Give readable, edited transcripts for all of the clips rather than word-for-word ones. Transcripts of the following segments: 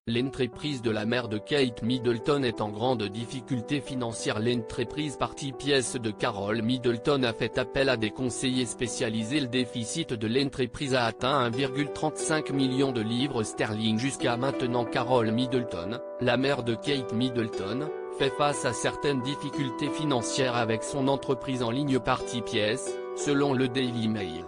L'entreprise de la mère de Kate Middleton est en grande difficulté financière. L'entreprise Party Pièce de Carol Middleton a fait appel à des conseillers spécialisés. Le déficit de l'entreprise a atteint 1,35 million de livres sterling jusqu'à maintenant. Carol Middleton, la mère de Kate Middleton, fait face à certaines difficultés financières avec son entreprise en ligne Party Pièce, selon le Daily Mail.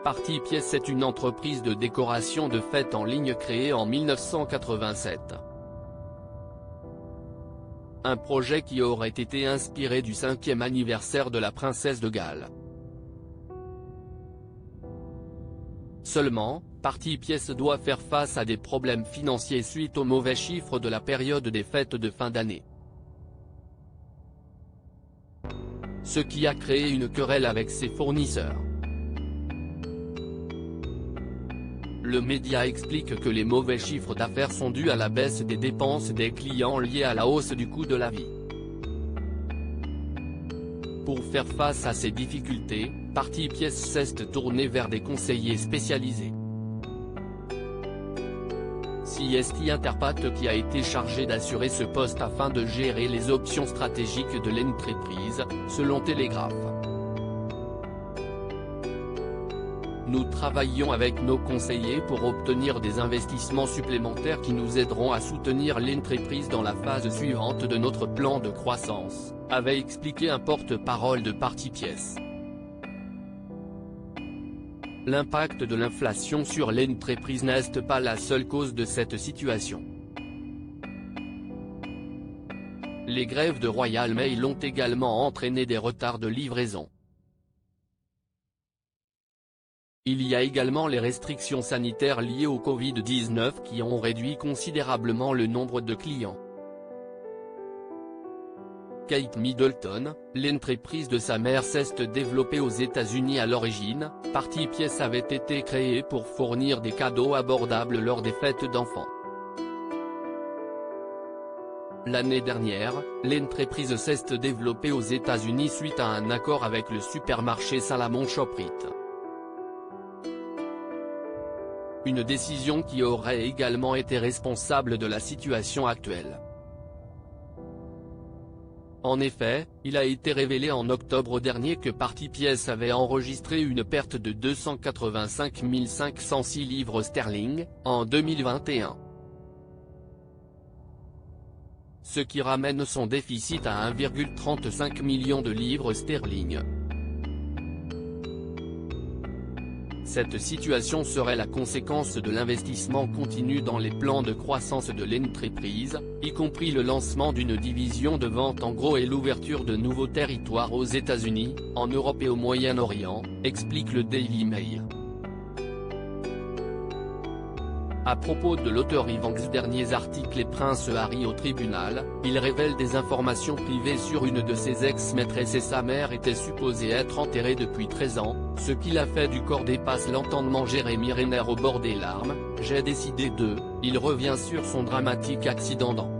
Party Pièce est une entreprise de décoration de fêtes en ligne créée en 1987. Un projet qui aurait été inspiré du 5e anniversaire de la princesse de Galles. Seulement, Party Pièce doit faire face à des problèmes financiers suite aux mauvais chiffres de la période des fêtes de fin d'année. Ce qui a créé une querelle avec ses fournisseurs. Le média explique que les mauvais chiffres d'affaires sont dus à la baisse des dépenses des clients liées à la hausse du coût de la vie. Pour faire face à ces difficultés, Party Pièce s'est tournée vers des conseillers spécialisés. CST Interpath qui a été chargé d'assurer ce poste afin de gérer les options stratégiques de l'entreprise, selon Telegraph. Nous travaillons avec nos conseillers pour obtenir des investissements supplémentaires qui nous aideront à soutenir l'entreprise dans la phase suivante de notre plan de croissance, avait expliqué un porte-parole de Party Pièce. L'impact de l'inflation sur l'entreprise n'est pas la seule cause de cette situation. Les grèves de Royal Mail ont également entraîné des retards de livraison. Il y a également les restrictions sanitaires liées au Covid-19 qui ont réduit considérablement le nombre de clients. Kate Middleton, l'entreprise de sa mère s'est développée aux États-Unis à l'origine. Party Pièce avait été créée pour fournir des cadeaux abordables lors des fêtes d'enfants. L'année dernière, l'entreprise s'est développée aux États-Unis suite à un accord avec le supermarché Salomon Shoprite. Une décision qui aurait également été responsable de la situation actuelle. En effet, il a été révélé en octobre dernier que Party Pièce avait enregistré une perte de 285 506 livres sterling, en 2021. Ce qui ramène son déficit à 1,35 million de livres sterling. Cette situation serait la conséquence de l'investissement continu dans les plans de croissance de l'entreprise, y compris le lancement d'une division de vente en gros et l'ouverture de nouveaux territoires aux États-Unis, en Europe et au Moyen-Orient, explique le Daily Mail. À propos de l'auteur Ivanks derniers articles et Prince Harry au tribunal, il révèle des informations privées sur une de ses ex-maîtresses et sa mère était supposée être enterrée depuis 13 ans, ce qui l'a fait du corps dépasse l'entendement. Jeremy Renner au bord des larmes, j'ai décidé de, il revient sur son dramatique accident dans